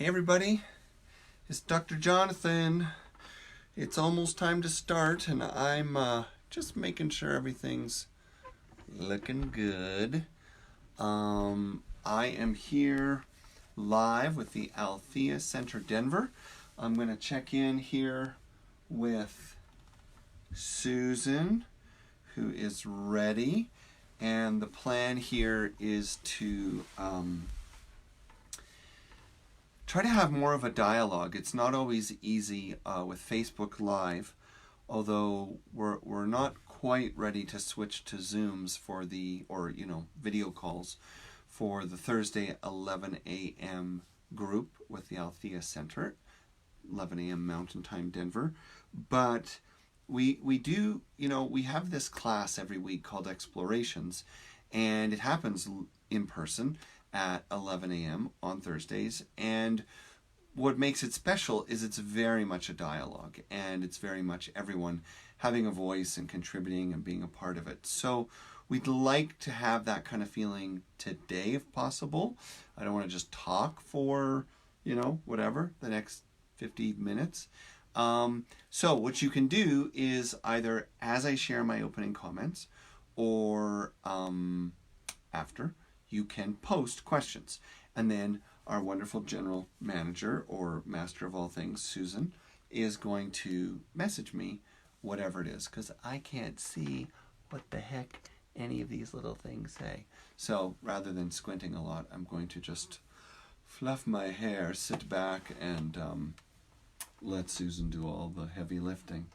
Hey everybody, it's Dr. Jonathan. It's almost time to start and I'm just making sure everything's looking good. I am here live with the Althea Center Denver. I'm going to check in here with Susan, who is ready, and the plan here is to try to have more of a dialogue. It's not always easy with Facebook Live, although we're not quite ready to switch to Zooms for video calls for the Thursday 11 a.m. group with the Althea Center, 11 a.m. Mountain Time Denver. But we do, we have this class every week called Explorations, and it happens in person at 11 a.m. on Thursdays. And what makes it special is it's very much a dialogue, and it's very much everyone having a voice and contributing and being a part of it. So we'd like to have that kind of feeling today if possible. I don't want to just talk for, the next 50 minutes. So what you can do is either as I share my opening comments or after, you can post questions. And then our wonderful general manager or master of all things, Susan, is going to message me whatever it is, because I can't see what the heck any of these little things say. So rather than squinting a lot, I'm going to just fluff my hair, sit back, and let Susan do all the heavy lifting.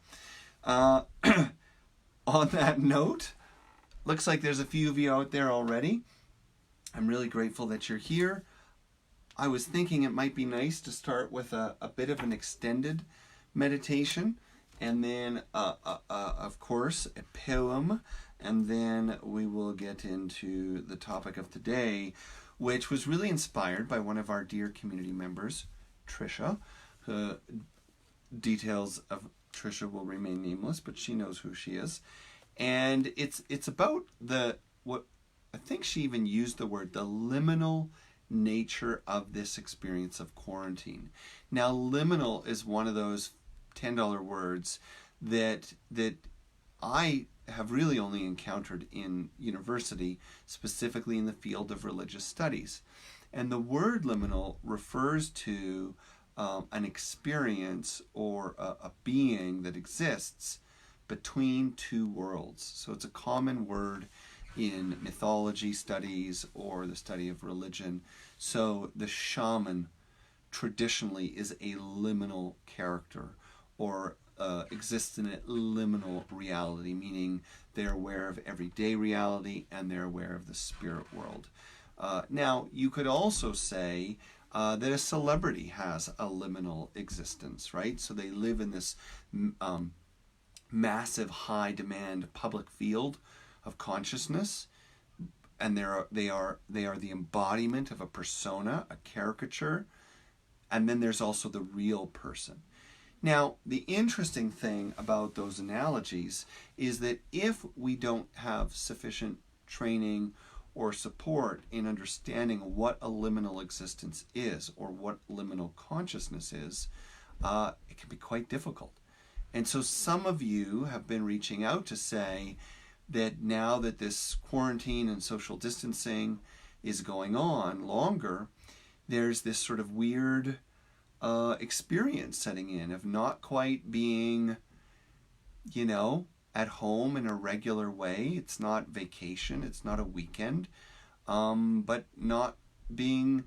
On that note, looks like there's a few of you out there already. I'm really grateful that you're here. I was thinking it might be nice to start with a bit of an extended meditation, and then, of course, a poem, and then we will get into the topic of today, which was really inspired by one of our dear community members, Trisha. Details of Trisha will remain nameless, but she knows who she is. And it's about what I think she even used the word, the liminal nature of this experience of quarantine. Now, liminal is one of those $10 words that I have really only encountered in university, specifically in the field of religious studies. And the word liminal refers to an experience or a being that exists between two worlds. So it's a common word in mythology studies or the study of religion. So the shaman traditionally is a liminal character, or exists in a liminal reality, meaning they're aware of everyday reality and they're aware of the spirit world. Now, you could also say that a celebrity has a liminal existence, right? So they live in this massive, high-demand public field of consciousness, and they are the embodiment of a persona, a caricature, and then there's also the real person. Now, the interesting thing about those analogies is that if we don't have sufficient training or support in understanding what a liminal existence is or what liminal consciousness is, it can be quite difficult. And so some of you have been reaching out to say that now that this quarantine and social distancing is going on longer, there's this sort of weird experience setting in of not quite being, at home in a regular way. It's not vacation, it's not a weekend, but not being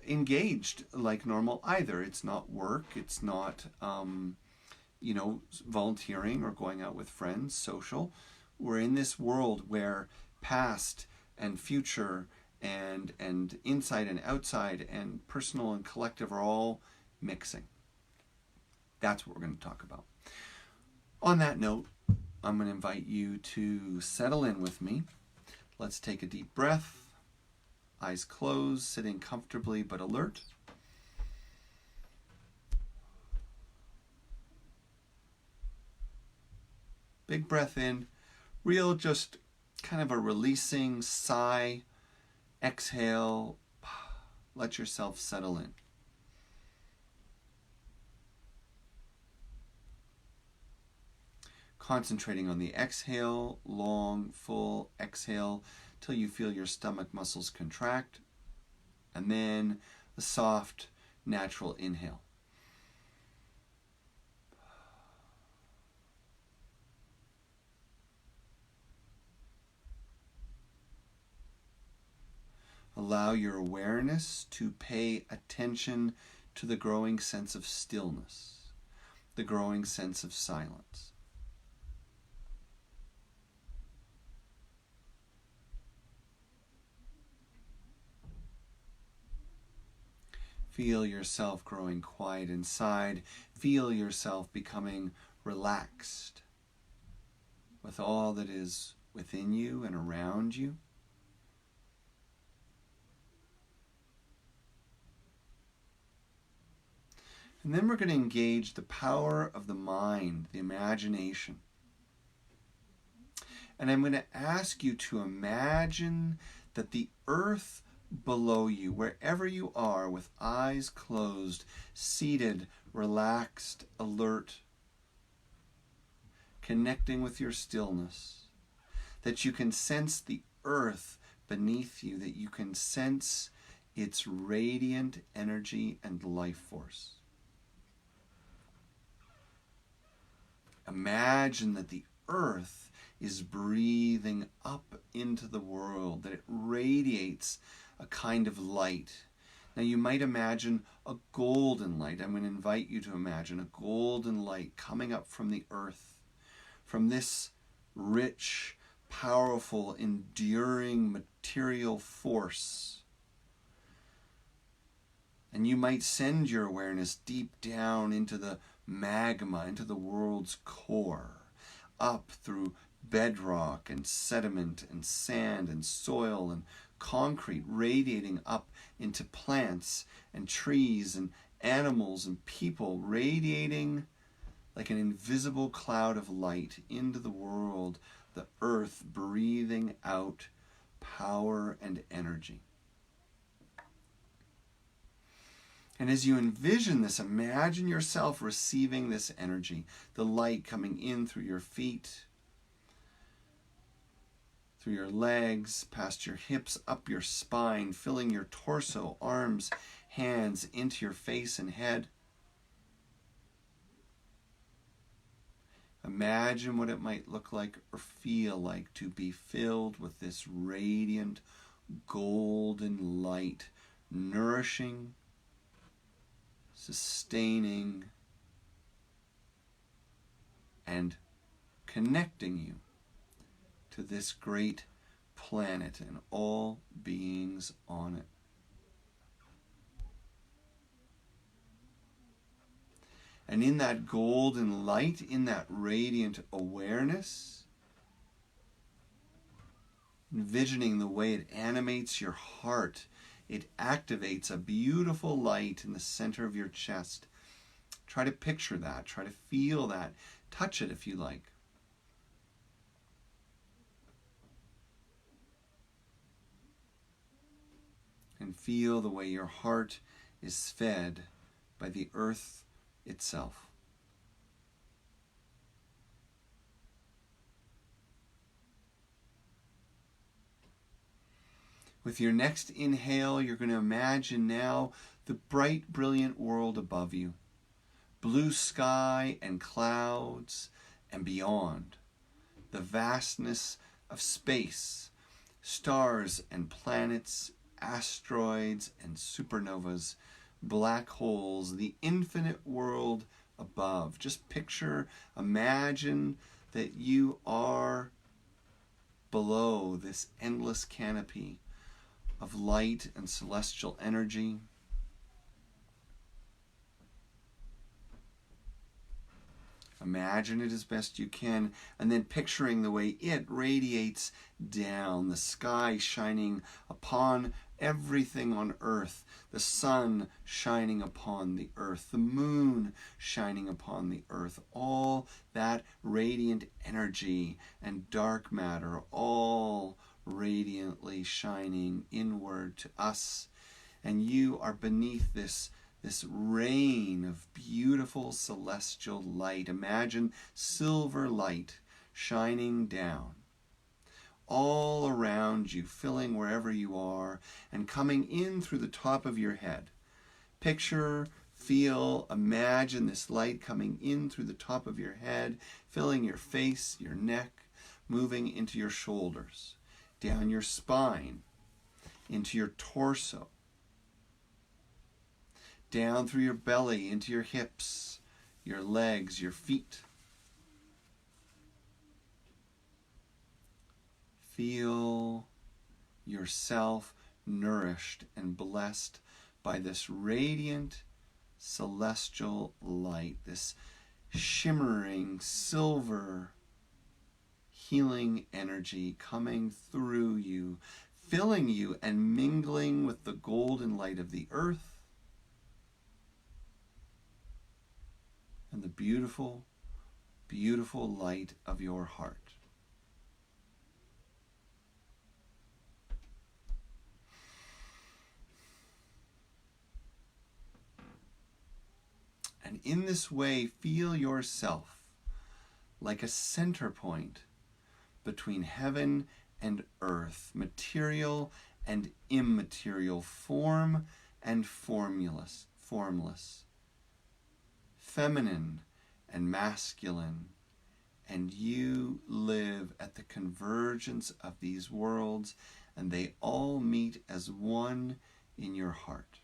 engaged like normal either. It's not work, it's not, volunteering or going out with friends, social. We're in this world where past and future and inside and outside and personal and collective are all mixing. That's what we're going to talk about. On that note, I'm going to invite you to settle in with me. Let's take a deep breath, eyes closed, sitting comfortably but alert. Big breath in, real just kind of a releasing sigh. Exhale, let yourself settle in. Concentrating on the exhale, long, full exhale, till you feel your stomach muscles contract. And then the soft, natural inhale. Allow your awareness to pay attention to the growing sense of stillness, the growing sense of silence. Feel yourself growing quiet inside. Feel yourself becoming relaxed with all that is within you and around you. And then we're going to engage the power of the mind, the imagination. And I'm going to ask you to imagine that the earth below you, wherever you are, with eyes closed, seated, relaxed, alert, connecting with your stillness, that you can sense the earth beneath you, that you can sense its radiant energy and life force. Imagine that the earth is breathing up into the world, that it radiates a kind of light. Now you might imagine a golden light. I'm going to invite you to imagine a golden light coming up from the earth, from this rich, powerful, enduring material force. And you might send your awareness deep down into the magma, into the world's core, up through bedrock and sediment and sand and soil and concrete, radiating up into plants and trees and animals and people, radiating like an invisible cloud of light into the world, the earth breathing out power and energy. And as you envision this, imagine yourself receiving this energy, the light coming in through your feet, through your legs, past your hips, up your spine, filling your torso, arms, hands, into your face and head. Imagine what it might look like or feel like to be filled with this radiant, golden light, nourishing, sustaining, and connecting you to this great planet and all beings on it. And in that golden light, in that radiant awareness, envisioning the way it animates your heart, it activates a beautiful light in the center of your chest. Try to picture that. Try to feel that. Touch it if you like. And feel the way your heart is fed by the earth itself. With your next inhale, you're going to imagine now the bright, brilliant world above you. Blue sky and clouds and beyond. The vastness of space, stars and planets, asteroids and supernovas, black holes, the infinite world above. Just picture, imagine that you are below this endless canopy of light and celestial energy. Imagine it as best you can, and then picturing the way it radiates down, the sky shining upon everything on earth, the sun shining upon the earth, the moon shining upon the earth, all that radiant energy and dark matter, all radiantly shining inward to us. And you are beneath this rain of beautiful celestial light. Imagine silver light shining down all around you, filling wherever you are, and coming in through the top of your head. Picture, feel, imagine this light coming in through the top of your head, filling your face, your neck, moving into your shoulders, down your spine, into your torso, down through your belly, into your hips, your legs, your feet. Feel yourself nourished and blessed by this radiant celestial light, this shimmering silver healing energy coming through you, filling you and mingling with the golden light of the earth and the beautiful, beautiful light of your heart. And in this way, feel yourself like a center point between heaven and earth, material and immaterial, form and formless, feminine and masculine. And you live at the convergence of these worlds, and they all meet as one in your heart.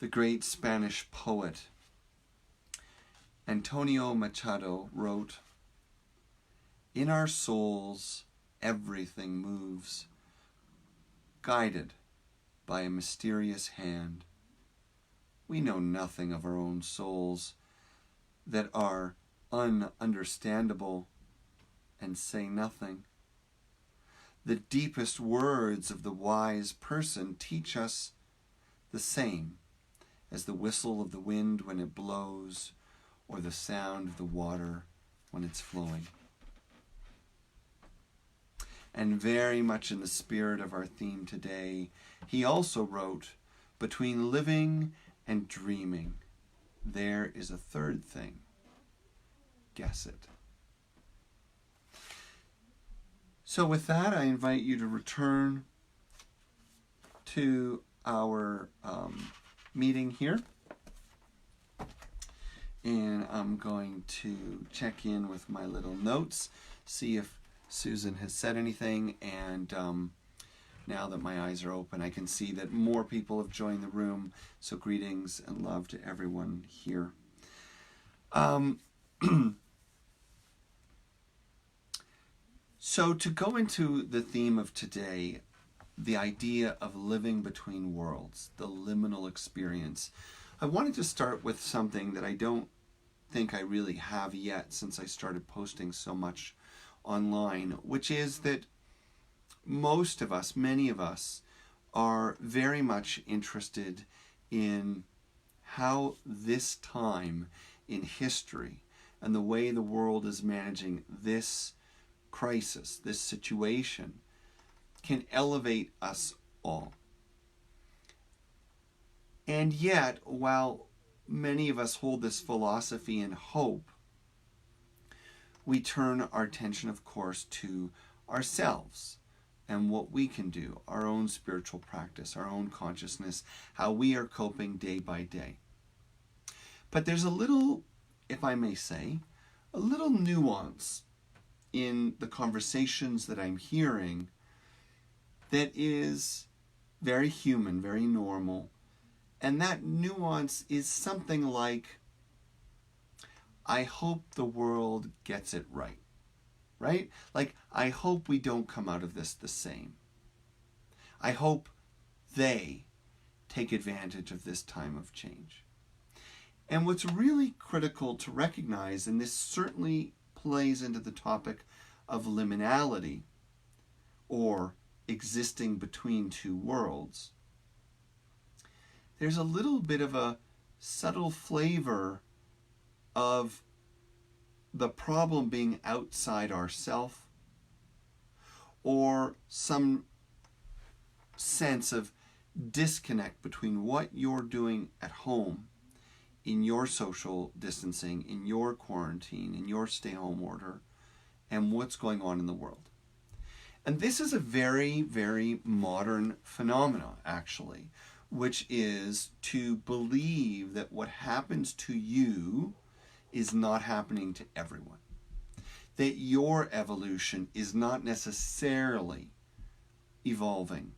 The great Spanish poet Antonio Machado wrote, "In our souls everything moves, guided by a mysterious hand. We know nothing of our own souls that are ununderstandable and say nothing. The deepest words of the wise person teach us the same as the whistle of the wind when it blows, or the sound of the water when it's flowing." And very much in the spirit of our theme today, he also wrote, "Between living and dreaming, there is a third thing. Guess it." So with that, I invite you to return to our meeting here, and I'm going to check in with my little notes, see if Susan has said anything, and now that my eyes are open, I can see that more people have joined the room, so greetings and love to everyone here. So to go into the theme of today, the idea of living between worlds, the liminal experience, I wanted to start with something that I don't think I really have yet since I started posting so much online, which is that most of us, many of us, are very much interested in how this time in history and the way the world is managing this crisis, this situation, can elevate us all. And yet, while many of us hold this philosophy and hope, we turn our attention, of course, to ourselves and what we can do, our own spiritual practice, our own consciousness, how we are coping day by day. But there's a little, if I may say, a little nuance in the conversations that I'm hearing that is very human, very normal. And that nuance is something like, I hope the world gets it right? Like, I hope we don't come out of this the same. I hope they take advantage of this time of change. And what's really critical to recognize, and this certainly plays into the topic of liminality, or existing between two worlds, there's a little bit of a subtle flavor of the problem being outside ourself, or some sense of disconnect between what you're doing at home in your social distancing, in your quarantine, in your stay-home order, and what's going on in the world. And this is a very, very modern phenomenon, actually, which is to believe that what happens to you is not happening to everyone. That your evolution is not necessarily evolving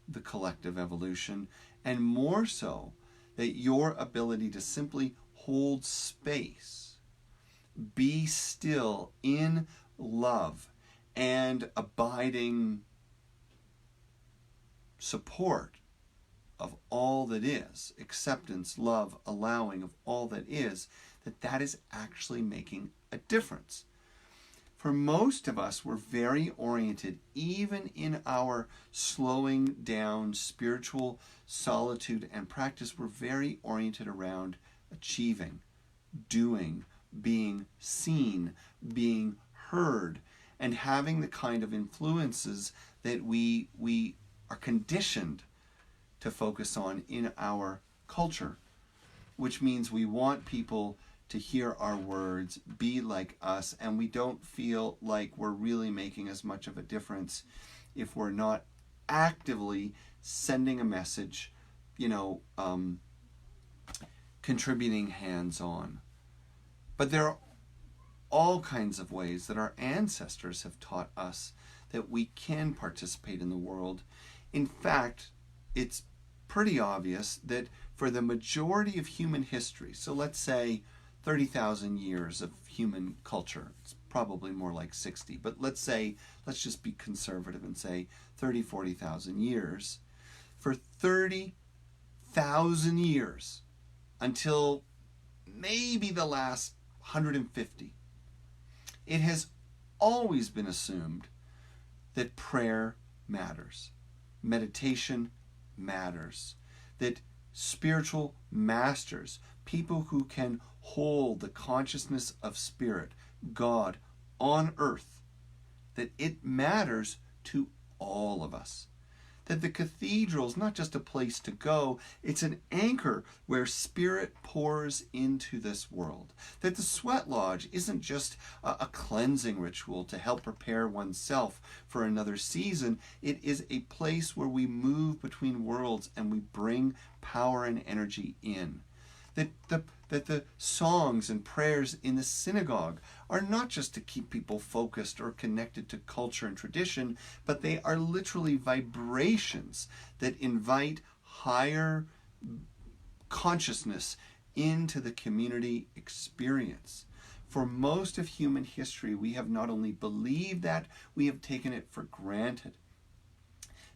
the collective evolution, and more so, that your ability to simply hold space, be still in love and abiding support of all that is, acceptance, love, allowing of all that is, that is actually making a difference. For most of us, we're very oriented, even in our slowing down spiritual solitude and practice, we're very oriented around achieving, doing, being seen, being heard, and having the kind of influences that we are conditioned to focus on in our culture, which means we want people to hear our words, be like us, and we don't feel like we're really making as much of a difference if we're not actively sending a message, contributing hands-on. But there are all kinds of ways that our ancestors have taught us that we can participate in the world. In fact, it's pretty obvious that for the majority of human history, so let's say 30,000 years of human culture, it's probably more like 60, but let's just be conservative and say 30, 40,000 years. For 30,000 years, until maybe the last 150, it has always been assumed that prayer matters, meditation matters, that spiritual masters, people who can hold the consciousness of spirit, God, on earth, that it matters to all of us. That the cathedral is not just a place to go, it's an anchor where spirit pours into this world. That the sweat lodge isn't just a cleansing ritual to help prepare oneself for another season, it is a place where we move between worlds and we bring power and energy in. That the songs and prayers in the synagogue are not just to keep people focused or connected to culture and tradition, but they are literally vibrations that invite higher consciousness into the community experience. For most of human history, we have not only believed that, we have taken it for granted.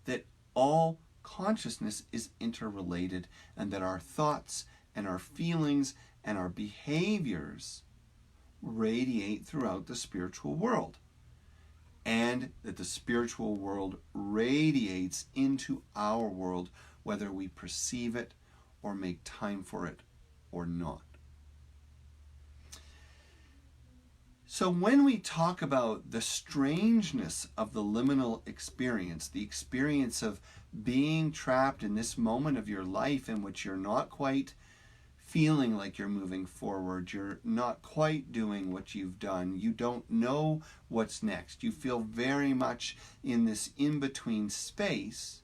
That all consciousness is interrelated and that our thoughts and our feelings and our behaviors radiate throughout the spiritual world, and that the spiritual world radiates into our world, whether we perceive it or make time for it or not. So when we talk about the strangeness of the liminal experience, the experience of being trapped in this moment of your life in which you're not quite feeling like you're moving forward, you're not quite doing what you've done, you don't know what's next, you feel very much in this in-between space,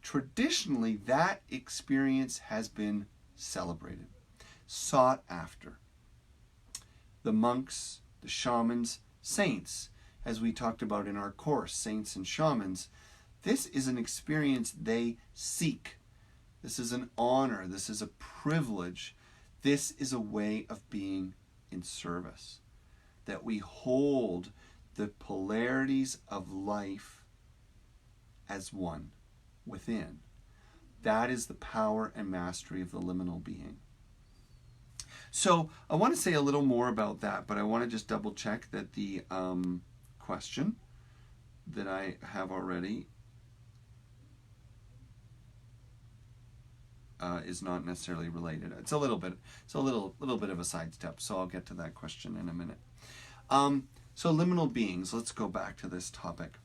traditionally that experience has been celebrated, sought after. The monks, the shamans, saints, as we talked about in our course, Saints and Shamans, this is an experience they seek. This is an honor. This is a privilege. This is a way of being in service. That we hold the polarities of life as one within. That is the power and mastery of the liminal being. So I want to say a little more about that, but I want to just double check that the question that I have already is not necessarily related. It's a little bit of a sidestep, so I'll get to that question in a minute. So liminal beings, let's go back to this topic.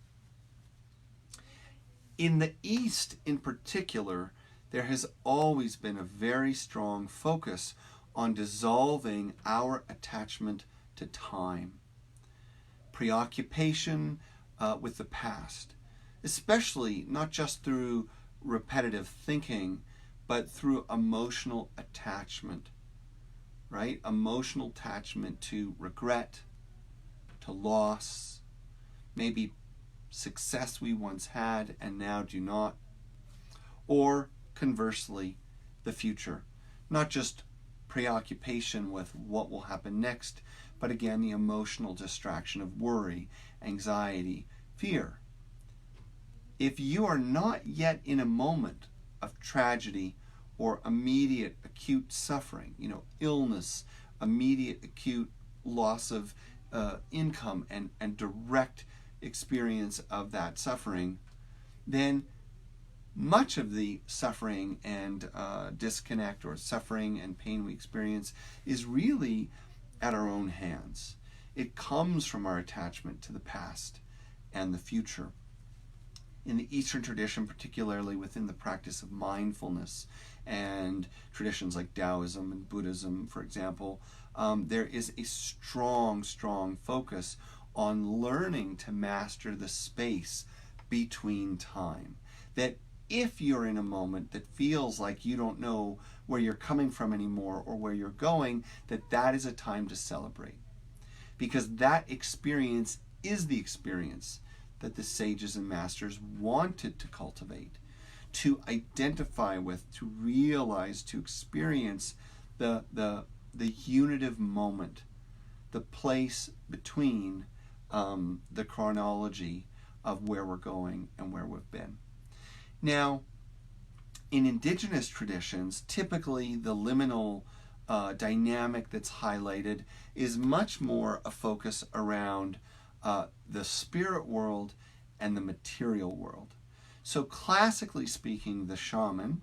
In the East, in particular, there has always been a very strong focus on dissolving our attachment to time, preoccupation with the past, especially not just through repetitive thinking, but through emotional attachment, right? Emotional attachment to regret, to loss, maybe success we once had and now do not, or conversely, the future. Not just preoccupation with what will happen next, but again, the emotional distraction of worry, anxiety, fear. If you are not yet in a moment of tragedy or immediate acute suffering, illness, immediate acute loss of income and direct experience of that suffering, then much of the suffering and disconnect or suffering and pain we experience is really at our own hands. It comes from our attachment to the past and the future. In the Eastern tradition, particularly within the practice of mindfulness and traditions like Taoism and Buddhism, for example, there is a strong focus on learning to master the space between time. That if you're in a moment that feels like you don't know where you're coming from anymore or where you're going, that is a time to celebrate. Because that experience is the experience that the sages and masters wanted to cultivate, to identify with, to realize, to experience the unitive moment, the place between the chronology of where we're going and where we've been. Now, in indigenous traditions, typically the liminal dynamic that's highlighted is much more a focus around the spirit world and the material world. So classically speaking, the shaman,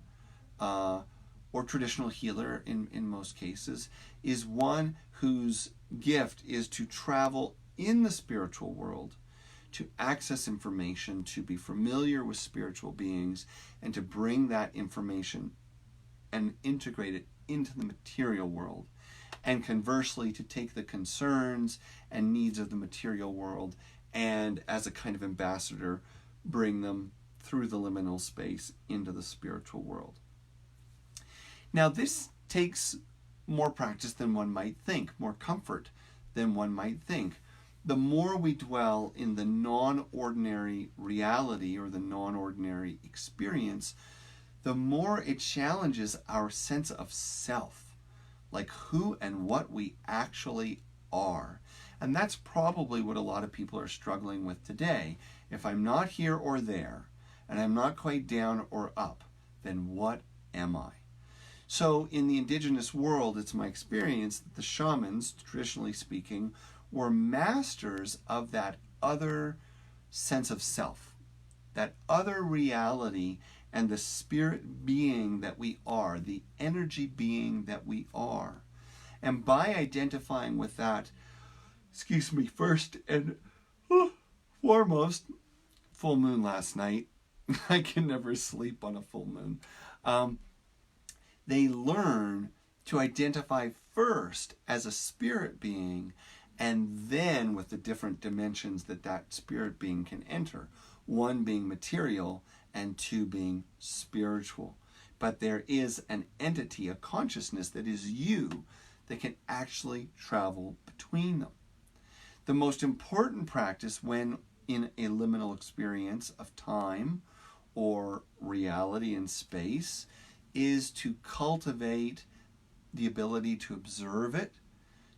or traditional healer in most cases, is one whose gift is to travel in the spiritual world, to access information, to be familiar with spiritual beings, and to bring that information and integrate it into the material world. And conversely, to take the concerns and needs of the material world and, as a kind of ambassador, bring them through the liminal space into the spiritual world. Now, this takes more practice than one might think, more comfort than one might think. The more we dwell in the non-ordinary reality or the non-ordinary experience, the more it challenges our sense of self, like who and what we actually are. And that's probably what a lot of people are struggling with today. If I'm not here or there, and I'm not quite down or up, then what am I? So in the indigenous world, it's my experience that the shamans, traditionally speaking, were masters of that other sense of self, that other reality and the spirit being that we are, the energy being that we are. And by identifying with that, first and foremost, full moon last night. I can never sleep on a full moon. They learn to identify first as a spirit being, and then with the different dimensions that spirit being can enter. One being material and two being spiritual. But there is an entity, a consciousness that is you, that can actually travel between them. The most important practice when in a liminal experience of time or reality and space is to cultivate the ability to observe it,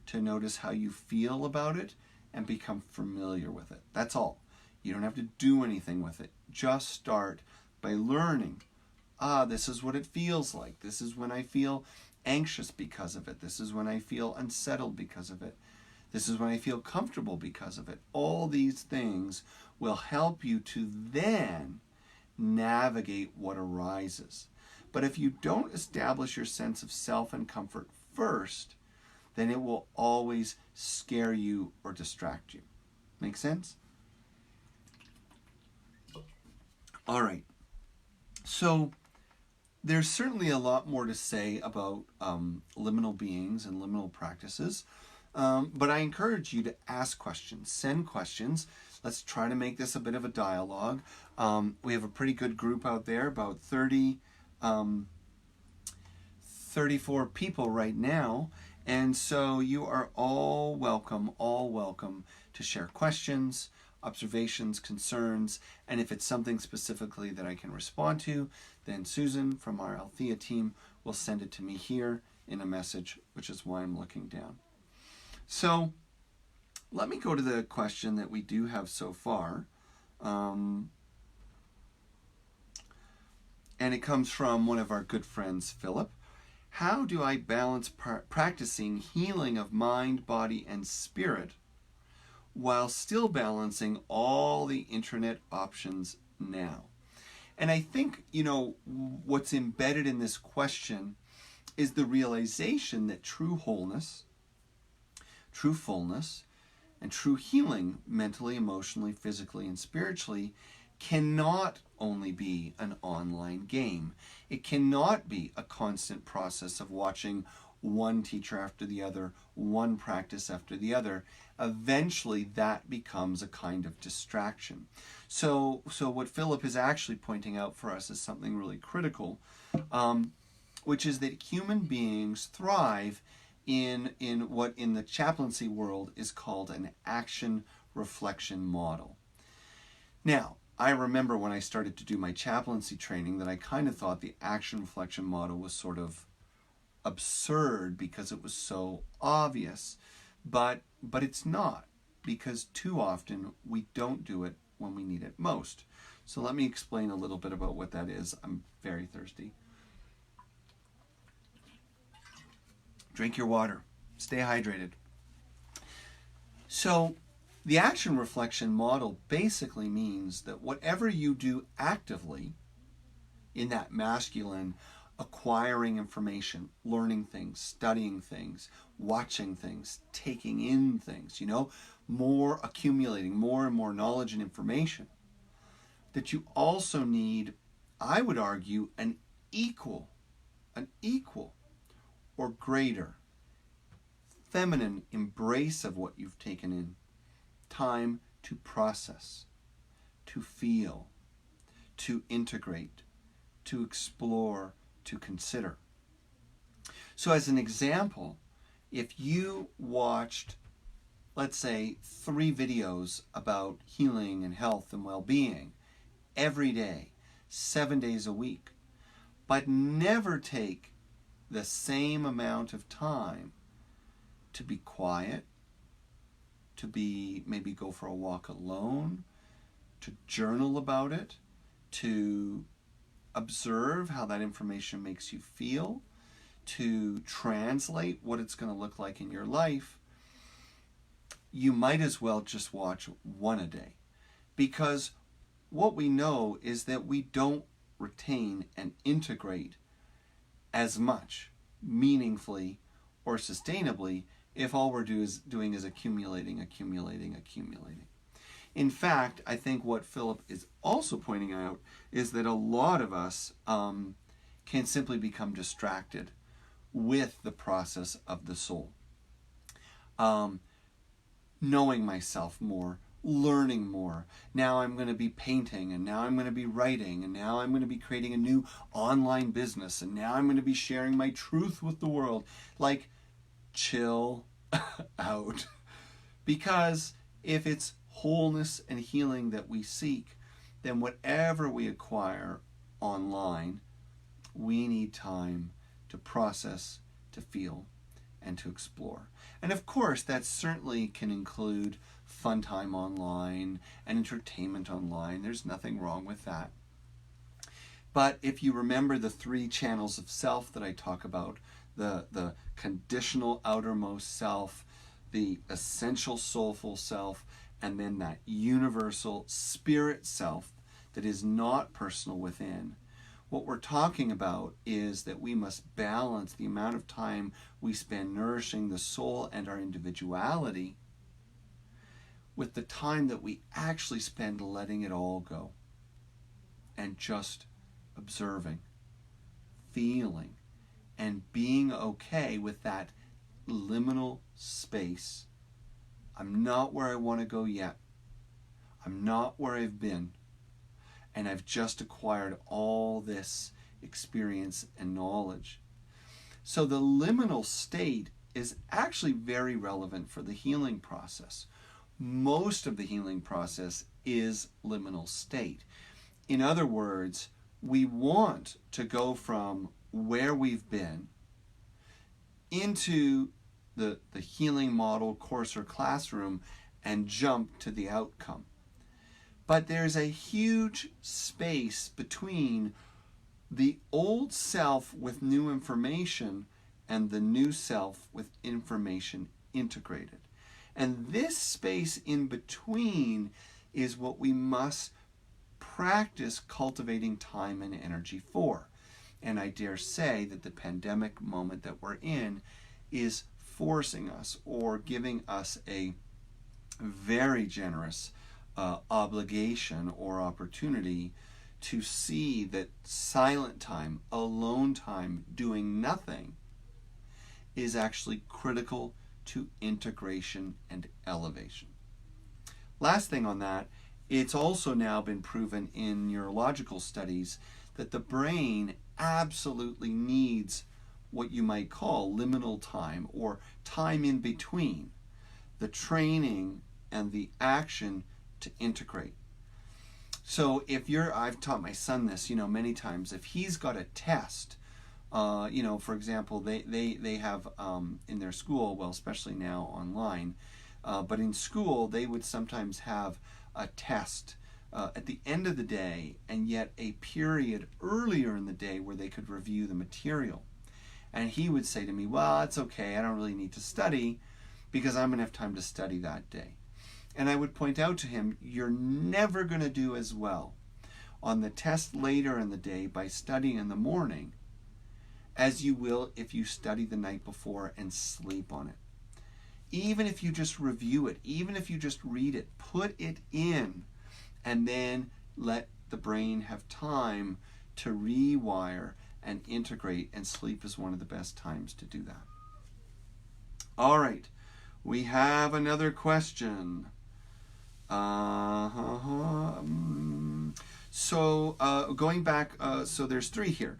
to notice how you feel about it, and become familiar with it. That's all. You don't have to do anything with it. Just start by learning. This is what it feels like. This is when I feel anxious because of it. This is when I feel unsettled because of it. This is when I feel comfortable because of it. All these things will help you to then navigate what arises. But if you don't establish your sense of self and comfort first, then it will always scare you or distract you. Make sense? All right. So there's certainly a lot more to say about liminal beings and liminal practices, but I encourage you to ask questions, send questions. Let's try to make this a bit of a dialogue. We have a pretty good group out there, about 34 people right now, and so you are all welcome to share questions, observations, concerns, and if it's something specifically that I can respond to, then Susan from our Althea team will send it to me here in a message, which is why I'm looking down. So let me go to the question that we do have so far. And it comes from one of our good friends, Philip. How do I balance practicing healing of mind, body, and spirit while still balancing all the internet options now? And I think, what's embedded in this question is the realization that true wholeness, true fullness, and true healing mentally, emotionally, physically, and spiritually cannot only be an online game. It cannot be a constant process of watching one teacher after the other, one practice after the other. Eventually that becomes a kind of distraction. So what Philip is actually pointing out for us is something really critical, which is that human beings thrive in what in the chaplaincy world is called an action reflection model. Now, I remember when I started to do my chaplaincy training that I kind of thought the action reflection model was sort of absurd because it was so obvious, but it's not, because too often we don't do it when we need it most. So let me explain a little bit about what that is. I'm very thirsty. Drink your water. Stay hydrated. So the action reflection model basically means that whatever you do actively in that masculine acquiring information, learning things, studying things, watching things, taking in things, more accumulating more and more knowledge and information, that you also need, I would argue, an equal or greater feminine embrace of what you've taken in. Time to process, to feel, to integrate, to explore, to consider. So as an example, if you watched, let's say, 3 videos about healing and health and well-being every day, 7 days a week, but never take the same amount of time to be quiet, to maybe go for a walk alone, to journal about it, to observe how that information makes you feel, to translate what it's going to look like in your life, you might as well just watch 1 a day. Because what we know is that we don't retain and integrate as much meaningfully or sustainably if all we're doing is accumulating. In fact, I think what Philip is also pointing out is that a lot of us can simply become distracted with the process of the soul. Knowing myself more, learning more. Now I'm going to be painting, and now I'm going to be writing, and now I'm going to be creating a new online business, and now I'm going to be sharing my truth with the world. Like, chill out. Because if it's wholeness and healing that we seek, then whatever we acquire online, we need time to process, to feel, and to explore. And of course, that certainly can include fun time online and entertainment online. There's nothing wrong with that. But if you remember the 3 channels of self that I talk about, the conditional outermost self, the essential soulful self, and then that universal spirit self that is not personal within, what we're talking about is that we must balance the amount of time we spend nourishing the soul and our individuality with the time that we actually spend letting it all go and just observing, feeling, and being okay with that liminal space. I'm not where I want to go yet. I'm not where I've been. And I've just acquired all this experience and knowledge. So the liminal state is actually very relevant for the healing process. Most of the healing process is liminal state. In other words, we want to go from where we've been into the healing model, course, or classroom and jump to the outcome. But there's a huge space between the old self with new information and the new self with information integrated. And this space in between is what we must practice cultivating time and energy for. And I dare say that the pandemic moment that we're in is forcing us or giving us a very generous obligation or opportunity to see that silent time, alone time, doing nothing is actually critical to integration and elevation. Last thing on that, it's also now been proven in neurological studies that the brain absolutely needs what you might call liminal time or time in between the training and the action to integrate. So if I've taught my son this, many times, if he's got a test, for example, they have in their school, well, especially now online, but in school, they would sometimes have a test at the end of the day and yet a period earlier in the day where they could review the material. And he would say to me, well, it's okay, I don't really need to study because I'm going to have time to study that day. And I would point out to him, you're never going to do as well on the test later in the day by studying in the morning as you will if you study the night before and sleep on it. Even if you just review it, even if you just read it, put it in, and then let the brain have time to rewire and integrate, and sleep is one of the best times to do that. All right, we have another question. So going back, so there's three here.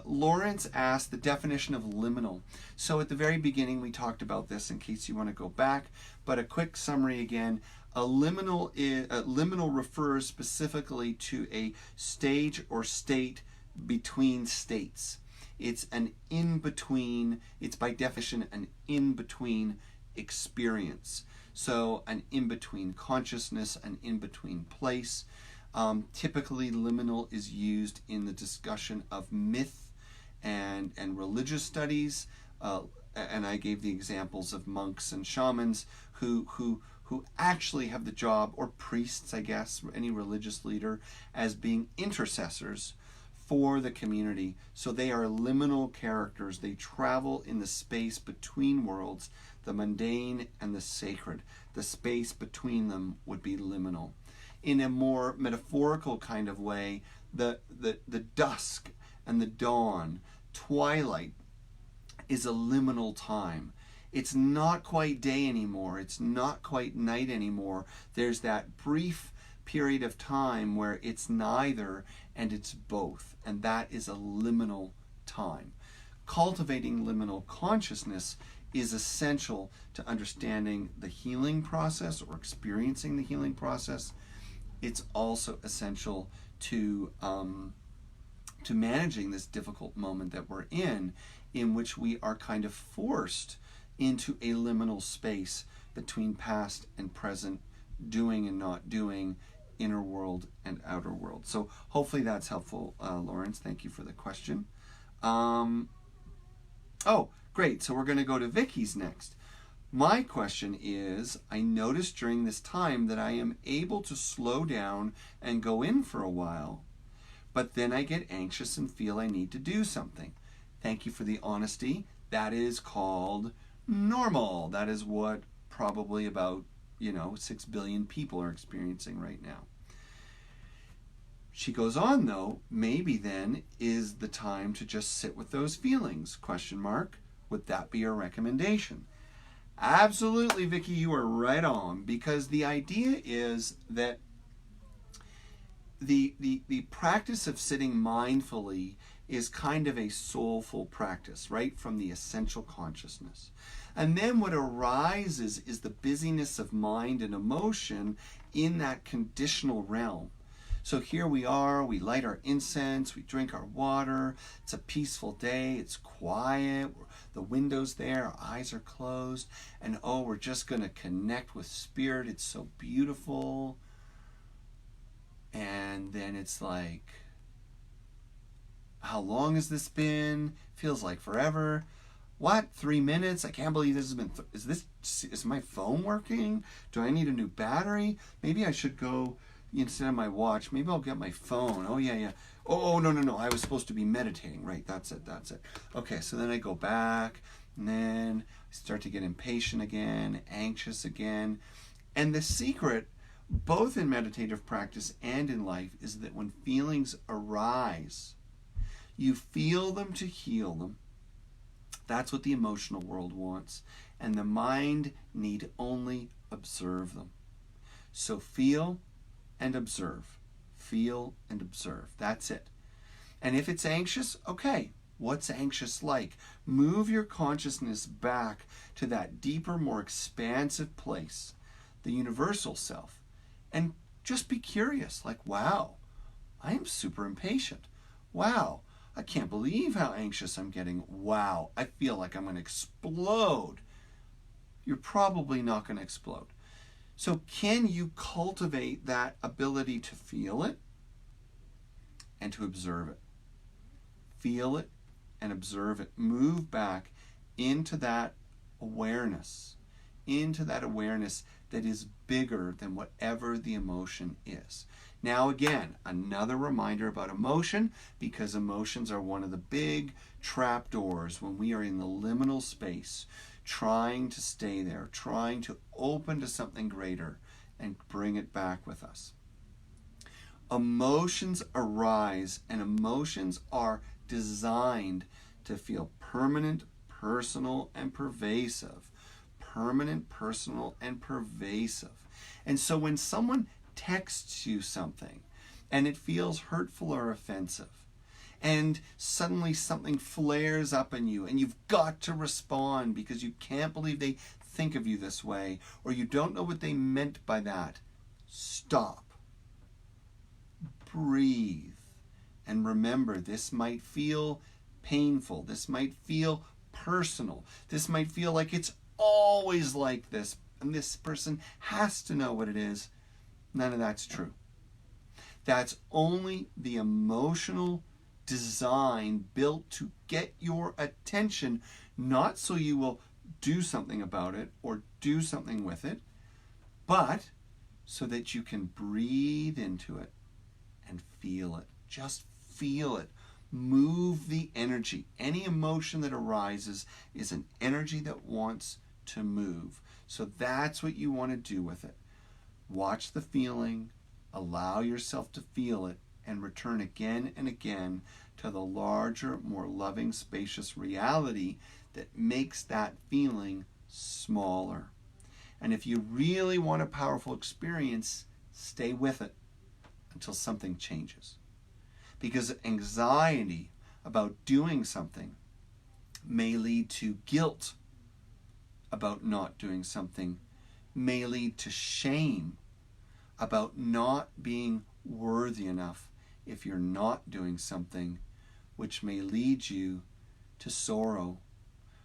Lawrence asked the definition of liminal. So at the very beginning we talked about this in case you want to go back, but a quick summary again. Liminal refers specifically to a stage or state between states. It's an in-between, it's by definition an in-between experience. So an in-between consciousness, an in-between place. Typically liminal is used in the discussion of myth and religious studies, and I gave the examples of monks and shamans who actually have the job, or priests, I guess, any religious leader, as being intercessors for the community. So they are liminal characters. They travel in the space between worlds, the mundane and the sacred. The space between them would be liminal. In a more metaphorical kind of way, the dusk and the dawn, twilight, is a liminal time. It's not quite day anymore. It's not quite night anymore. There's that brief period of time where it's neither and it's both, and that is a liminal time. Cultivating liminal consciousness is essential to understanding the healing process or experiencing the healing process. It's also essential to managing this difficult moment that we're in which we are kind of forced into a liminal space between past and present, doing and not doing, inner world and outer world. So hopefully that's helpful, Lawrence. Thank you for the question. Oh, great. So we're going to go to Vicky's next. My question is, I noticed during this time that I am able to slow down and go in for a while, but then I get anxious and feel I need to do something. Thank you for the honesty. That is called normal. That is what probably about 6 billion people are experiencing right now. She goes on though, maybe then is the time to just sit with those feelings, question mark. Would that be your recommendation? Absolutely, Vicky, you are right on, because the idea is that the practice of sitting mindfully is kind of a soulful practice, right from the essential consciousness. And then what arises is the busyness of mind and emotion in that conditional realm. So here we are, we light our incense, we drink our water, it's a peaceful day, it's quiet, the window's there, our eyes are closed, and oh, we're just going to connect with spirit, it's so beautiful. And then it's like, how long has this been? Feels like forever. What? 3 minutes? I can't believe this has been. Is my phone working? Do I need a new battery? Maybe I should go instead of my watch. Maybe I'll get my phone. Oh yeah. Oh no. I was supposed to be meditating. Right. That's it. Okay. So then I go back, and then I start to get impatient again, anxious again, and the secret, both in meditative practice and in life, is that when feelings arise, you feel them to heal them. That's what the emotional world wants. And the mind need only observe them. So feel and observe. Feel and observe. That's it. And if it's anxious, okay, what's anxious like? Move your consciousness back to that deeper, more expansive place, the universal self. And just be curious, like, wow, I am super impatient. Wow, I can't believe how anxious I'm getting. Wow, I feel like I'm going to explode. You're probably not going to explode. So can you cultivate that ability to feel it and to observe it? Feel it and observe it. Move back into that awareness, that is bigger than whatever the emotion is. Now again, another reminder about emotion, because emotions are one of the big trapdoors when we are in the liminal space, trying to stay there, trying to open to something greater and bring it back with us. Emotions arise, and emotions are designed to feel permanent, personal, and pervasive. Permanent, personal, and pervasive. And so when someone texts you something and it feels hurtful or offensive, and suddenly something flares up in you and you've got to respond because you can't believe they think of you this way, or you don't know what they meant by that, stop. Breathe. And remember, this might feel painful. This might feel personal. This might feel like it's always like this, and this person has to know what it is. None of that's true. That's only the emotional design built to get your attention, not so you will do something about it or do something with it, but so that you can breathe into it and feel it. Just feel it. Move the energy. Any emotion that arises is an energy that wants to move. So that's what you want to do with it. Watch the feeling, allow yourself to feel it, and return again and again to the larger, more loving, spacious reality that makes that feeling smaller. And if you really want a powerful experience, stay with it until something changes. Because anxiety about doing something may lead to guilt about not doing something, may lead to shame about not being worthy enough if you're not doing something, which may lead you to sorrow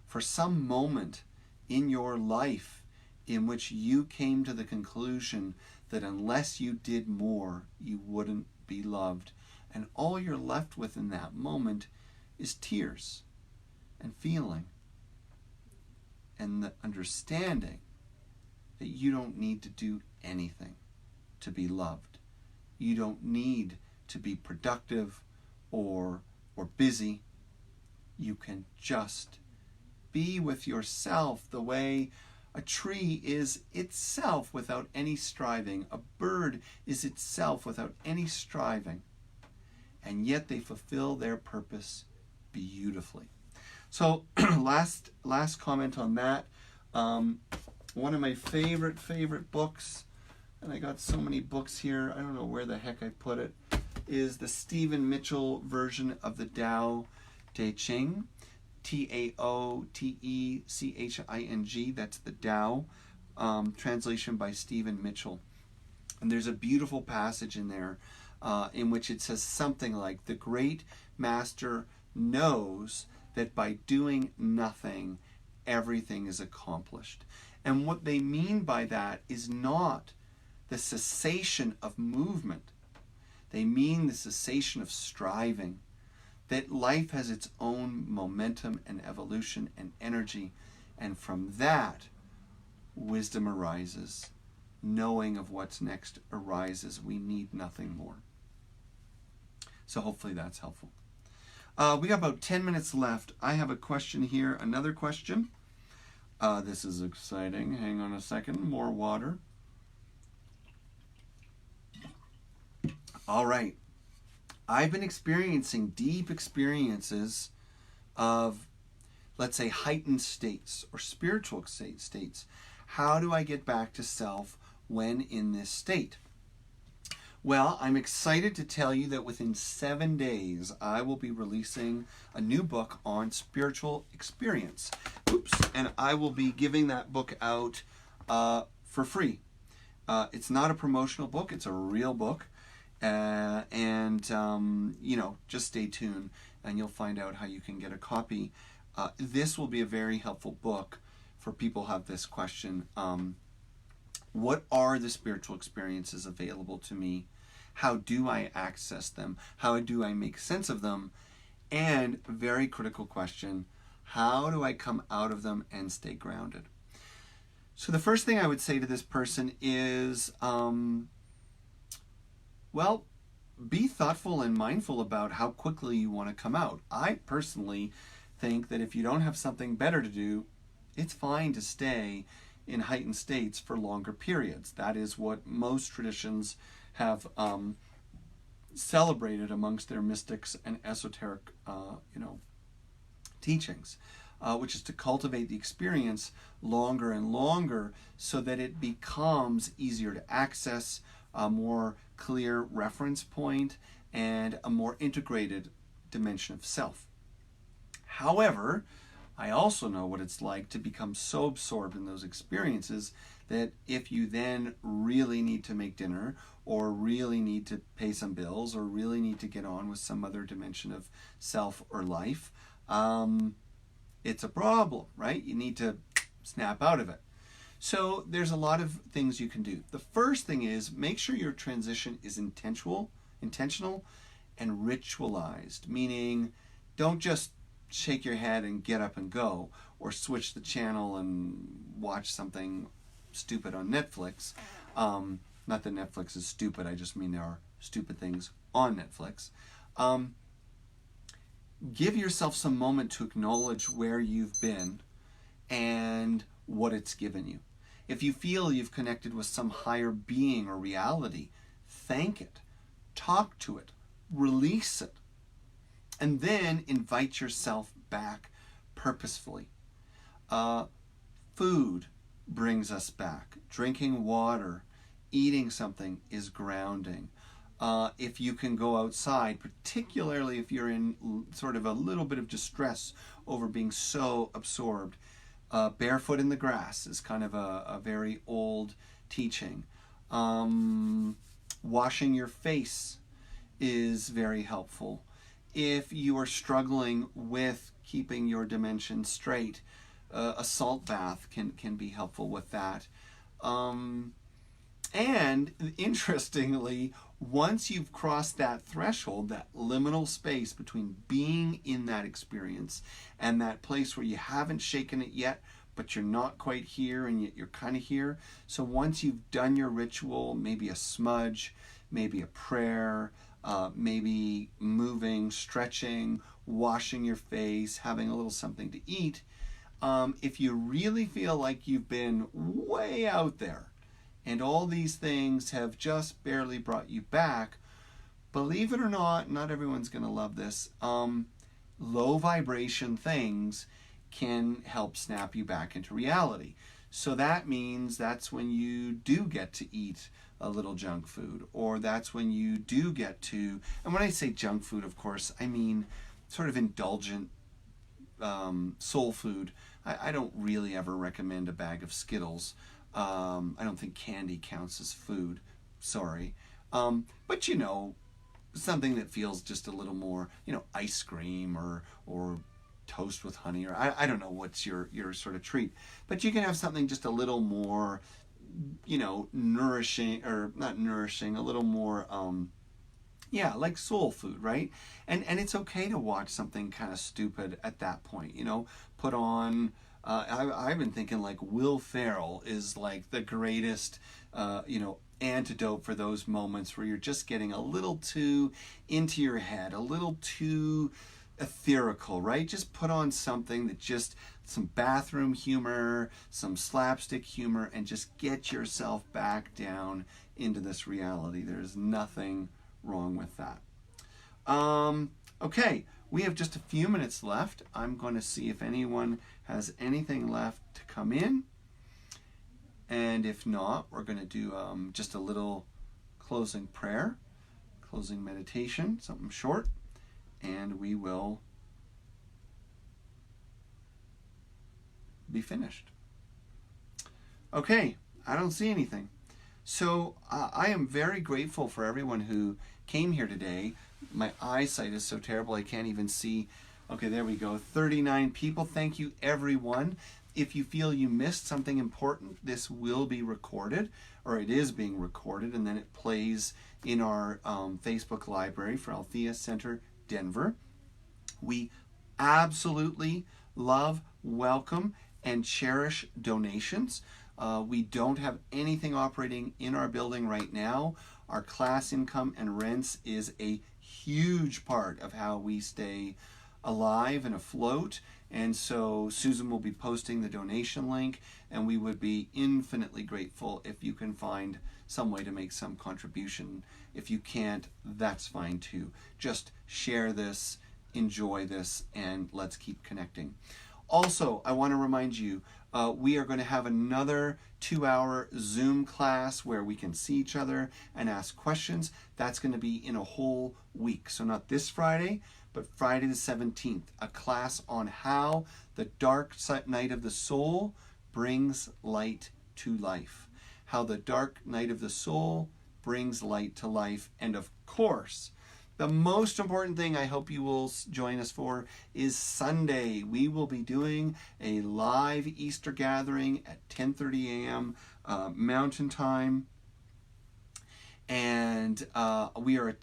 for some moment in your life in which you came to the conclusion that unless you did more, you wouldn't be loved. And all you're left with in that moment is tears and feeling and the understanding that you don't need to do anything to be loved. You don't need to be productive or busy. You can just be with yourself the way a tree is itself without any striving. A bird is itself without any striving. and yet they fulfill their purpose beautifully. So last comment on that. One of my favorite books, and I got so many books here, I don't know where the heck I put it, is the Stephen Mitchell version of the Tao Te Ching, Taoteching. That's the Tao, translation by Stephen Mitchell. And there's a beautiful passage in there in which it says something like, the great master knows that by doing nothing, everything is accomplished. And what they mean by that is not the cessation of movement. They mean the cessation of striving. That life has its own momentum and evolution and energy. And from that, wisdom arises. Knowing of what's next arises. We need nothing more. So hopefully that's helpful. We got about 10 minutes left. I have a question here, another question. This is exciting. Hang on a second. More water. All right. I've been experiencing deep experiences of, let's say, heightened states or spiritual states. How do I get back to self when in this state? Well, I'm excited to tell you that within 7 days, I will be releasing a new book on spiritual experience. And I will be giving that book out for free. It's not a promotional book. It's a real book. Just stay tuned and you'll find out how you can get a copy. This will be a very helpful book for people who have this question. What are the spiritual experiences available to me? How do I access them? How do I make sense of them? And very critical question, how do I come out of them and stay grounded? So the first thing I would say to this person is, be thoughtful and mindful about how quickly you want to come out. I personally think that if you don't have something better to do, it's fine to stay in heightened states for longer periods. That is what most traditions have celebrated amongst their mystics and esoteric, teachings, which is to cultivate the experience longer and longer so that it becomes easier to access, a more clear reference point, and a more integrated dimension of self. However, I also know what it's like to become so absorbed in those experiences that if you then really need to make dinner or really need to pay some bills or really need to get on with some other dimension of self or life, it's a problem, right? You need to snap out of it. So there's a lot of things you can do. The first thing is make sure your transition is intentional and ritualized, meaning don't just shake your head and get up and go, or switch the channel and watch something stupid on Netflix. Not that Netflix is stupid, I just mean there are stupid things on Netflix. Give yourself some moment to acknowledge where you've been and what it's given you. If you feel you've connected with some higher being or reality, thank it, talk to it, release it, and then invite yourself back purposefully. Food brings us back. Drinking water, eating something is grounding. If you can go outside, particularly if you're in sort of a little bit of distress over being so absorbed, barefoot in the grass is kind of a very old teaching. Washing your face is very helpful. If you are struggling with keeping your dimension straight, a salt bath can be helpful with that. And interestingly, once you've crossed that threshold, that liminal space between being in that experience and that place where you haven't shaken it yet, but you're not quite here and yet you're kind of here. So once you've done your ritual, maybe a smudge, maybe a prayer, maybe moving, stretching, washing your face, having a little something to eat, if you really feel like you've been way out there, and all these things have just barely brought you back, believe it or not everyone's going to love this. Low vibration things can help snap you back into reality. So that means that's when you do get to eat a little junk food, or that's when you do get to, and when I say junk food, of course, I mean sort of indulgent soul food. I don't really ever recommend a bag of Skittles. I don't think candy counts as food. Sorry. But you know, something that feels just a little more, you know, ice cream or toast with honey, or I don't know what's your sort of treat. But you can have something just a little more, you know, nourishing, or not nourishing, a little more, yeah, like soul food, right? And it's okay to watch something kind of stupid at that point, you know, put on, I've been thinking like Will Ferrell is like the greatest, you know, antidote for those moments where you're just getting a little too into your head, a little too etherical, right? Just put on something that just, some bathroom humor, some slapstick humor, and just get yourself back down into this reality. There's nothing wrong with that. Okay, we have just a few minutes left. I'm going to see if anyone has anything left to come in. And if not, we're going to do just a little closing prayer, closing meditation, something short, and we will be finished. Okay, I don't see anything. So I am very grateful for everyone who came here today. My eyesight is so terrible I can't even see. Okay, there we go. 39 people. Thank you, everyone. If you feel you missed something important, this will be recorded, or it is being recorded, and then it plays in our Facebook library for Althea Center, Denver. We absolutely love, welcome, and cherish donations. We don't have anything operating in our building right now. Our class income and rents is a huge part of how we stay alive and afloat. And so Susan will be posting the donation link, and we would be infinitely grateful if you can find some way to make some contribution. If you can't, that's fine too. Just share this, enjoy this, and let's keep connecting. Also, I want to remind you, we are going to have another 2-hour Zoom class where we can see each other and ask questions. That's going to be in a whole week. So not this Friday, but Friday the 17th, a class on how the dark night of the soul brings light to life. How the dark night of the soul brings light to life. And of course, the most important thing I hope you will join us for is Sunday. We will be doing a live Easter gathering at 10:30 a.m. Mountain Time. And we are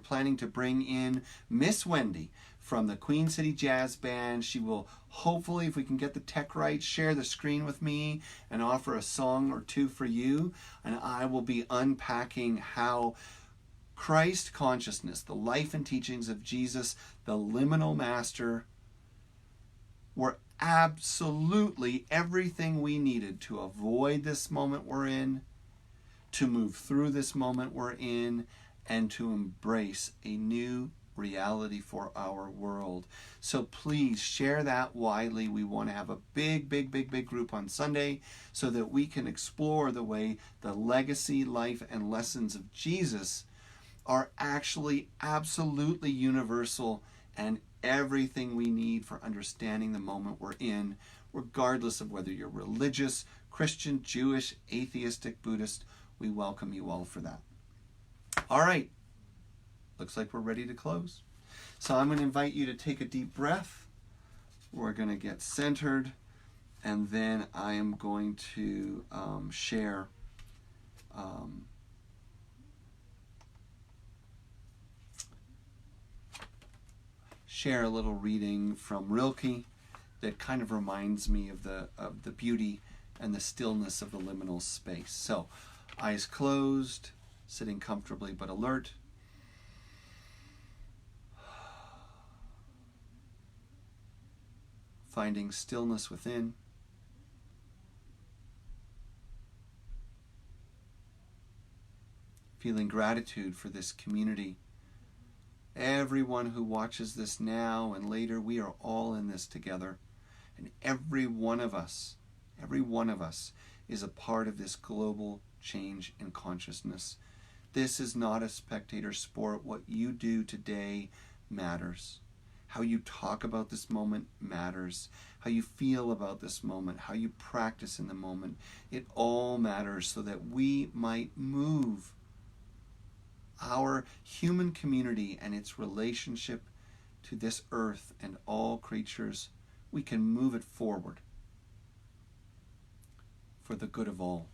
planning to bring in Miss Wendy from the Queen City Jazz Band. She will hopefully, if we can get the tech right, share the screen with me and offer a song or two for you. And I will be unpacking how Christ consciousness, the life and teachings of Jesus, the liminal master, were absolutely everything we needed to avoid this moment we're in, to move through this moment we're in, and to embrace a new reality for our world. So please share that widely. We want to have a big group on Sunday so that we can explore the way the legacy, life, and lessons of Jesus are actually absolutely universal and everything we need for understanding the moment we're in, regardless of whether you're religious, Christian, Jewish, atheistic, Buddhist. We welcome you all for that. All right. Looks like we're ready to close. So I'm going to invite you to take a deep breath. We're going to get centered, and then I am going to share a little reading from Rilke that kind of reminds me of the beauty and the stillness of the liminal space. So, eyes closed, sitting comfortably but alert. Finding stillness within. feeling gratitude for this community. Everyone who watches this now and later, we are all in this together. And every one of us is a part of this global change in consciousness. This is not a spectator sport. What you do today matters. How you talk about this moment matters. How you feel about this moment, how you practice in the moment, it all matters so that we might move our human community and its relationship to this earth and all creatures. We can move it forward for the good of all.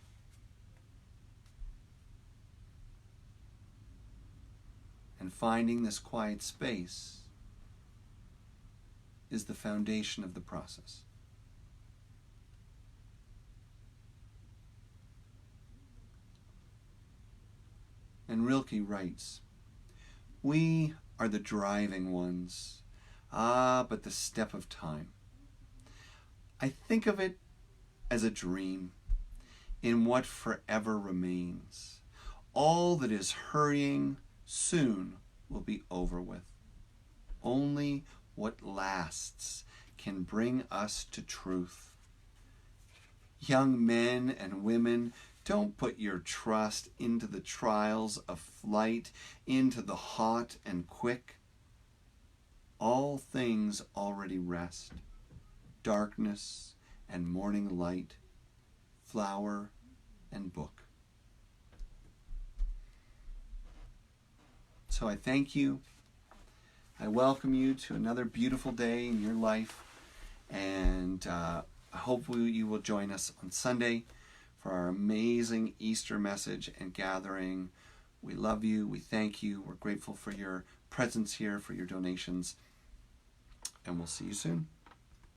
And finding this quiet space is the foundation of the process. And Rilke writes, "We are the driving ones, but the step of time. I think of it as a dream in what forever remains. All that is hurrying soon will be over with. Only what lasts can bring us to truth. Young men and women, don't put your trust into the trials of flight, into the hot and quick. All things already rest, darkness and morning light, flower and book." So I thank you. I welcome you to another beautiful day in your life, and I hope you will join us on Sunday for our amazing Easter message and gathering. We love you. We thank you. We're grateful for your presence here, for your donations, and we'll see you soon.